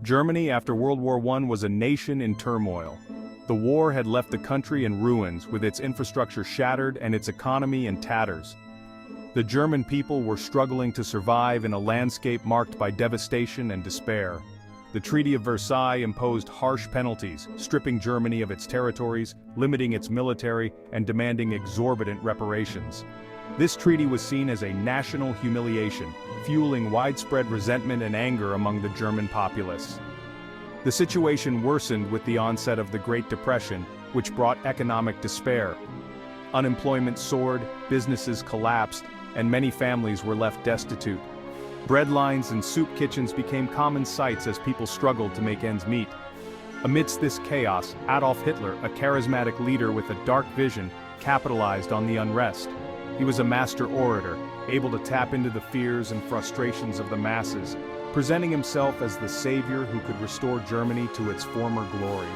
Germany after World War I was a nation in turmoil. The war had left the country in ruins, with its infrastructure shattered and its economy in tatters. The German people were struggling to survive in a landscape marked by devastation and despair. The Treaty of Versailles imposed harsh penalties, stripping Germany of its territories, limiting its military, and demanding exorbitant reparations. This treaty was seen as a national humiliation, fueling widespread resentment and anger among the German populace. The situation worsened with the onset of the Great Depression, which brought economic despair. Unemployment soared, businesses collapsed, and many families were left destitute. Bread lines and soup kitchens became common sights as people struggled to make ends meet. Amidst this chaos, Adolf Hitler, a charismatic leader with a dark vision, capitalized on the unrest. He was a master orator, able to tap into the fears and frustrations of the masses, presenting himself as the savior who could restore Germany to its former glory.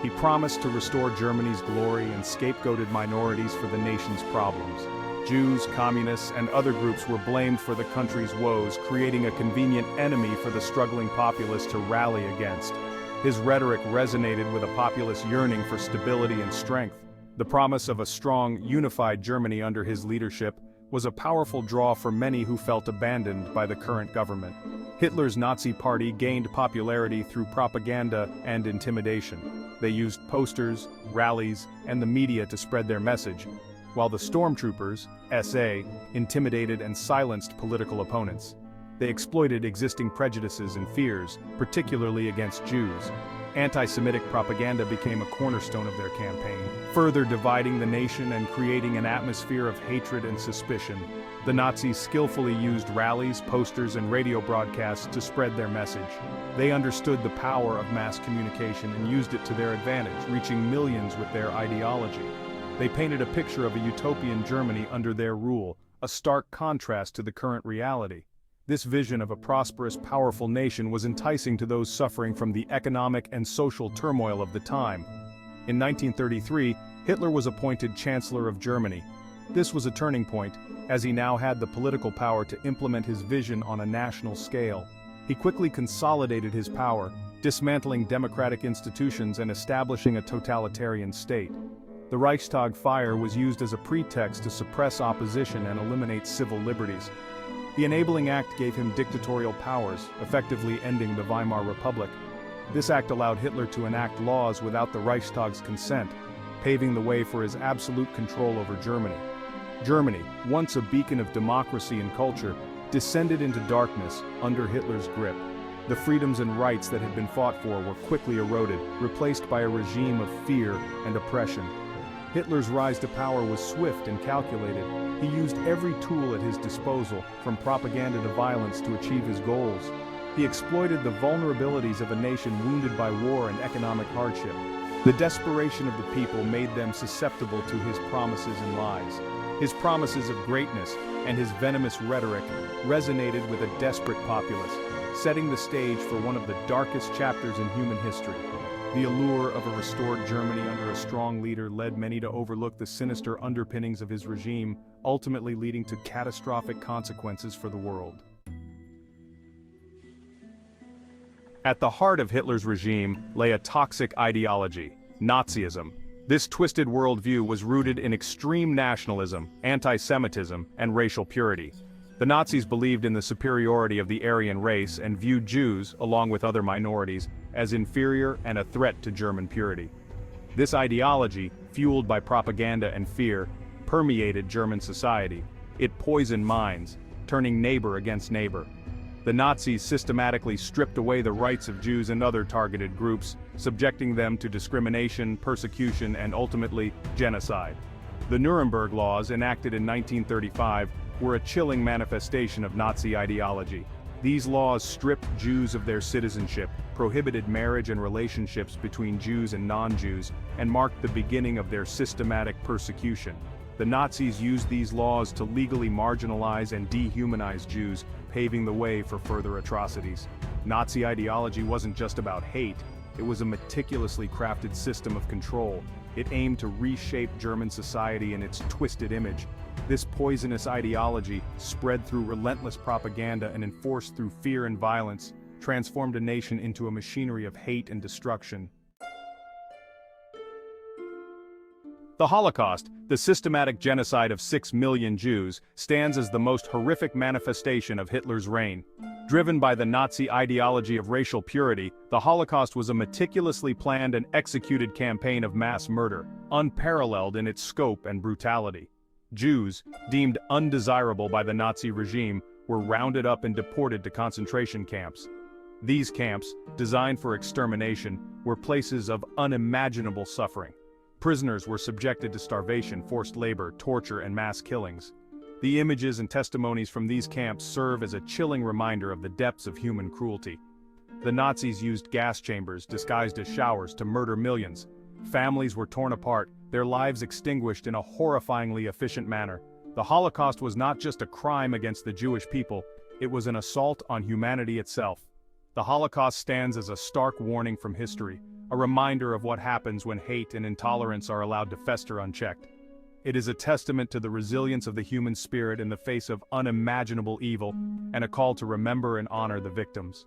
He promised to restore Germany's glory and scapegoated minorities for the nation's problems. Jews, communists, and other groups were blamed for the country's woes, creating a convenient enemy for the struggling populace to rally against. His rhetoric resonated with a populace yearning for stability and strength. The promise of a strong, unified Germany under his leadership was a powerful draw for many who felt abandoned by the current government. Hitler's Nazi party gained popularity through propaganda and intimidation. They used posters, rallies, and the media to spread their message, while the stormtroopers, SA, intimidated and silenced political opponents. They exploited existing prejudices and fears, particularly against Jews. Anti-Semitic propaganda became a cornerstone of their campaign, further dividing the nation and creating an atmosphere of hatred and suspicion. The Nazis skillfully used rallies, posters, and radio broadcasts to spread their message. They understood the power of mass communication and used it to their advantage, reaching millions with their ideology. They painted a picture of a utopian Germany under their rule, a stark contrast to the current reality. This vision of a prosperous, powerful nation was enticing to those suffering from the economic and social turmoil of the time. In 1933, Hitler was appointed Chancellor of Germany. This was a turning point, as he now had the political power to implement his vision on a national scale. He quickly consolidated his power, dismantling democratic institutions and establishing a totalitarian state. The Reichstag fire was used as a pretext to suppress opposition and eliminate civil liberties. The Enabling Act gave him dictatorial powers, effectively ending the Weimar Republic. This act allowed Hitler to enact laws without the Reichstag's consent, paving the way for his absolute control over Germany. Germany, once a beacon of democracy and culture, descended into darkness under Hitler's grip. The freedoms and rights that had been fought for were quickly eroded, replaced by a regime of fear and oppression. Hitler's rise to power was swift and calculated. He used every tool at his disposal, from propaganda to violence, to achieve his goals. He exploited the vulnerabilities of a nation wounded by war and economic hardship. The desperation of the people made them susceptible to his promises and lies. His promises of greatness and his venomous rhetoric resonated with a desperate populace, setting the stage for one of the darkest chapters in human history. The allure of a restored Germany under a strong leader led many to overlook the sinister underpinnings of his regime, ultimately leading to catastrophic consequences for the world. At the heart of Hitler's regime lay a toxic ideology, Nazism. This twisted worldview was rooted in extreme nationalism, anti-Semitism, and racial purity. The Nazis believed in the superiority of the Aryan race and viewed Jews, along with other minorities, as inferior and a threat to German purity. This ideology, fueled by propaganda and fear, permeated German society. It poisoned minds, turning neighbor against neighbor. The Nazis systematically stripped away the rights of Jews and other targeted groups, subjecting them to discrimination, persecution, and ultimately, genocide. The Nuremberg Laws, enacted in 1935, were a chilling manifestation of Nazi ideology. These laws stripped Jews of their citizenship, prohibited marriage and relationships between Jews and non-Jews, and marked the beginning of their systematic persecution. The Nazis used these laws to legally marginalize and dehumanize Jews, paving the way for further atrocities. Nazi ideology wasn't just about hate, it was a meticulously crafted system of control. It aimed to reshape German society in its twisted image. This poisonous ideology, spread through relentless propaganda and enforced through fear and violence, transformed a nation into a machinery of hate and destruction. The Holocaust, the systematic genocide of 6 million Jews, stands as the most horrific manifestation of Hitler's reign. Driven by the Nazi ideology of racial purity, the Holocaust was a meticulously planned and executed campaign of mass murder, unparalleled in its scope and brutality. Jews, deemed undesirable by the Nazi regime, were rounded up and deported to concentration camps. These camps, designed for extermination, were places of unimaginable suffering. Prisoners were subjected to starvation, forced labor, torture, and mass killings. The images and testimonies from these camps serve as a chilling reminder of the depths of human cruelty. The Nazis used gas chambers disguised as showers to murder millions. Families were torn apart, their lives extinguished in a horrifyingly efficient manner. The Holocaust was not just a crime against the Jewish people, it was an assault on humanity itself. The Holocaust stands as a stark warning from history, a reminder of what happens when hate and intolerance are allowed to fester unchecked. It is a testament to the resilience of the human spirit in the face of unimaginable evil, and a call to remember and honor the victims.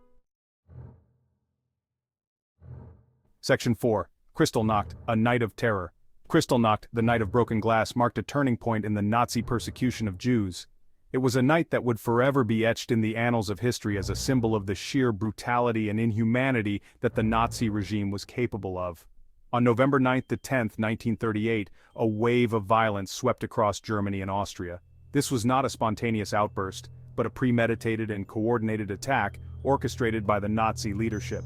Section 4. Kristallnacht, a Night of Terror. Kristallnacht, the Night of Broken Glass, marked a turning point in the Nazi persecution of Jews. It was a night that would forever be etched in the annals of history as a symbol of the sheer brutality and inhumanity that the Nazi regime was capable of. On November 9 to 10, 1938, a wave of violence swept across Germany and Austria. This was not a spontaneous outburst, but a premeditated and coordinated attack orchestrated by the Nazi leadership.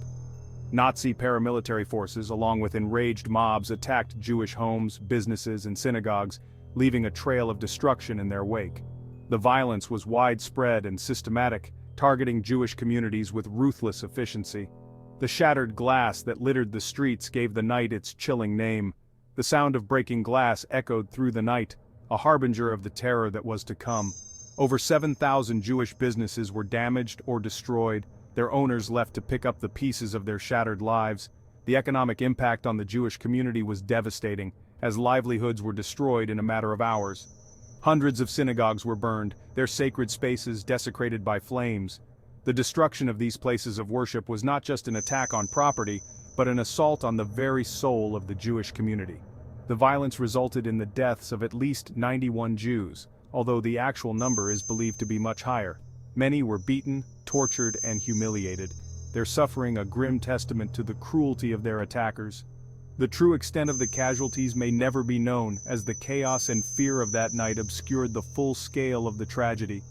Nazi paramilitary forces, along with enraged mobs, attacked Jewish homes, businesses, and synagogues, leaving a trail of destruction in their wake. The violence was widespread and systematic, targeting Jewish communities with ruthless efficiency. The shattered glass that littered the streets gave the night its chilling name. The sound of breaking glass echoed through the night, a harbinger of the terror that was to come. Over 7,000 Jewish businesses were damaged or destroyed, their owners left to pick up the pieces of their shattered lives. The economic impact on the Jewish community was devastating, as livelihoods were destroyed in a matter of hours. Hundreds of synagogues were burned, their sacred spaces desecrated by flames. The destruction of these places of worship was not just an attack on property, but an assault on the very soul of the Jewish community. The violence resulted in the deaths of at least 91 Jews, although the actual number is believed to be much higher. Many were beaten, tortured, and humiliated, their suffering a grim testament to the cruelty of their attackers. The true extent of the casualties may never be known, as the chaos and fear of that night obscured the full scale of the tragedy.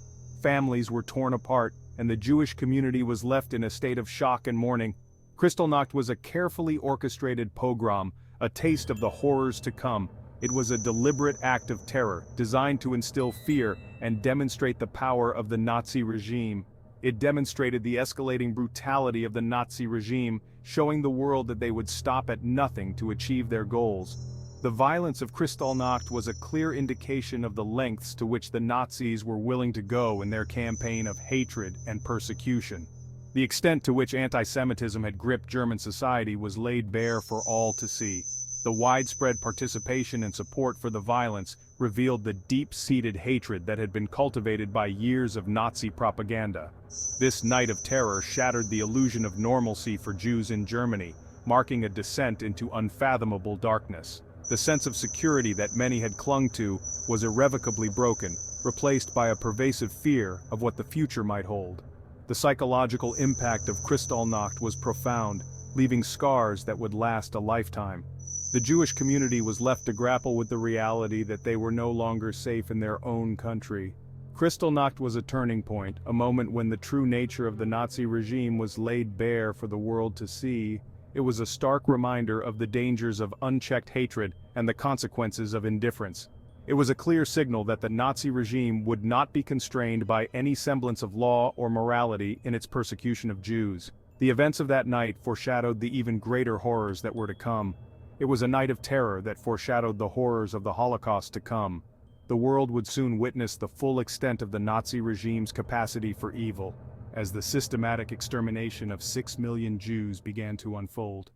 Families were torn apart, and the Jewish community was left in a state of shock and mourning. Kristallnacht was a carefully orchestrated pogrom, a taste of the horrors to come. It was a deliberate act of terror, designed to instill fear and demonstrate the power of the Nazi regime. It demonstrated the escalating brutality of the Nazi regime, showing the world that they would stop at nothing to achieve their goals. The violence of Kristallnacht was a clear indication of the lengths to which the Nazis were willing to go in their campaign of hatred and persecution. The extent to which anti-Semitism had gripped German society was laid bare for all to see. The widespread participation and support for the violence revealed the deep-seated hatred that had been cultivated by years of Nazi propaganda. This night of terror shattered the illusion of normalcy for Jews in Germany, marking a descent into unfathomable darkness. The sense of security that many had clung to was irrevocably broken, replaced by a pervasive fear of what the future might hold. The psychological impact of Kristallnacht was profound, leaving scars that would last a lifetime. The Jewish community was left to grapple with the reality that they were no longer safe in their own country. Kristallnacht was a turning point, a moment when the true nature of the Nazi regime was laid bare for the world to see. It was a stark reminder of the dangers of unchecked hatred and the consequences of indifference. It was a clear signal that the Nazi regime would not be constrained by any semblance of law or morality in its persecution of Jews. The events of that night foreshadowed the even greater horrors that were to come. It was a night of terror that foreshadowed the horrors of the Holocaust to come. The world would soon witness the full extent of the Nazi regime's capacity for evil, as the systematic extermination of 6 million Jews began to unfold.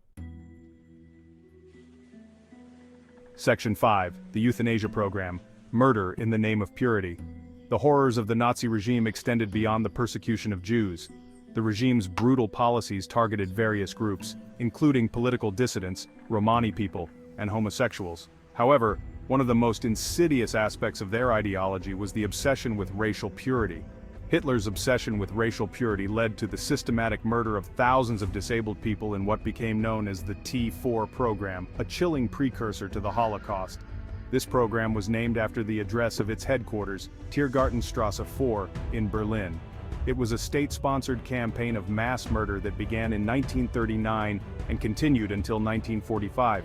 Section 5. The Euthanasia Program. Murder in the Name of Purity. The horrors of the Nazi regime extended beyond the persecution of Jews. The regime's brutal policies targeted various groups, including political dissidents, Romani people, and homosexuals. However, one of the most insidious aspects of their ideology was the obsession with racial purity. Hitler's obsession with racial purity led to the systematic murder of thousands of disabled people in what became known as the T4 program, a chilling precursor to the Holocaust. This program was named after the address of its headquarters, Tiergartenstrasse 4, in Berlin. It was a state-sponsored campaign of mass murder that began in 1939 and continued until 1945.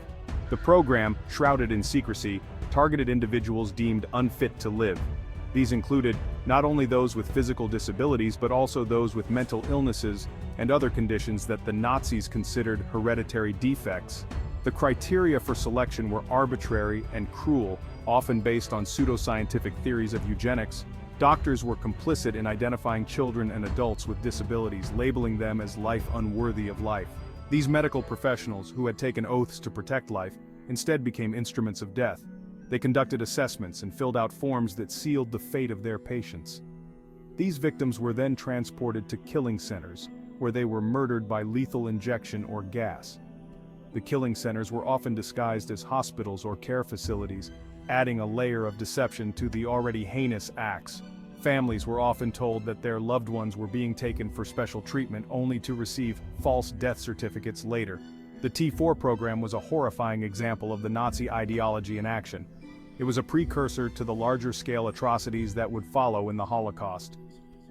The program, shrouded in secrecy, targeted individuals deemed unfit to live. These included not only those with physical disabilities but also those with mental illnesses and other conditions that the Nazis considered hereditary defects. The criteria for selection were arbitrary and cruel, often based on pseudoscientific theories of eugenics. Doctors were complicit in identifying children and adults with disabilities, labeling them as life unworthy of life. These medical professionals, who had taken oaths to protect life, instead became instruments of death. They conducted assessments and filled out forms that sealed the fate of their patients. These victims were then transported to killing centers, where they were murdered by lethal injection or gas. The killing centers were often disguised as hospitals or care facilities, adding a layer of deception to the already heinous acts. Families were often told that their loved ones were being taken for special treatment only to receive false death certificates later. The T4 program was a horrifying example of the Nazi ideology in action. It was a precursor to the larger-scale atrocities that would follow in the Holocaust.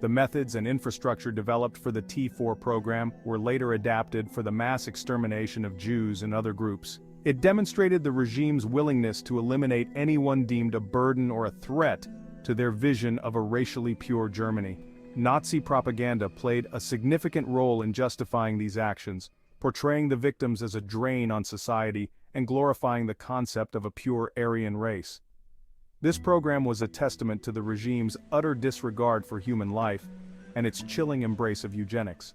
The methods and infrastructure developed for the T4 program were later adapted for the mass extermination of Jews and other groups. It demonstrated the regime's willingness to eliminate anyone deemed a burden or a threat to their vision of a racially pure Germany. Nazi propaganda played a significant role in justifying these actions, portraying the victims as a drain on society and glorifying the concept of a pure Aryan race. This program was a testament to the regime's utter disregard for human life and its chilling embrace of eugenics.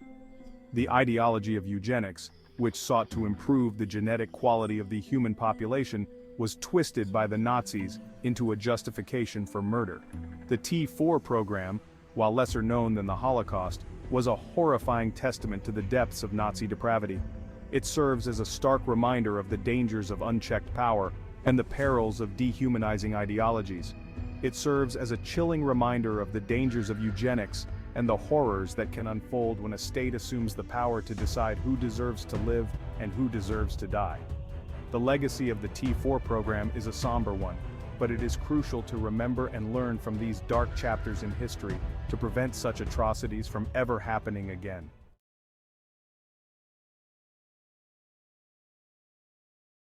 The ideology of eugenics, which sought to improve the genetic quality of the human population, was twisted by the Nazis into a justification for murder. The T4 program, while lesser known than the Holocaust, was a horrifying testament to the depths of Nazi depravity. It serves as a stark reminder of the dangers of unchecked power and the perils of dehumanizing ideologies. It serves as a chilling reminder of the dangers of eugenics and the horrors that can unfold when a state assumes the power to decide who deserves to live and who deserves to die. The legacy of the T4 program is a somber one, but it is crucial to remember and learn from these dark chapters in history to prevent such atrocities from ever happening again.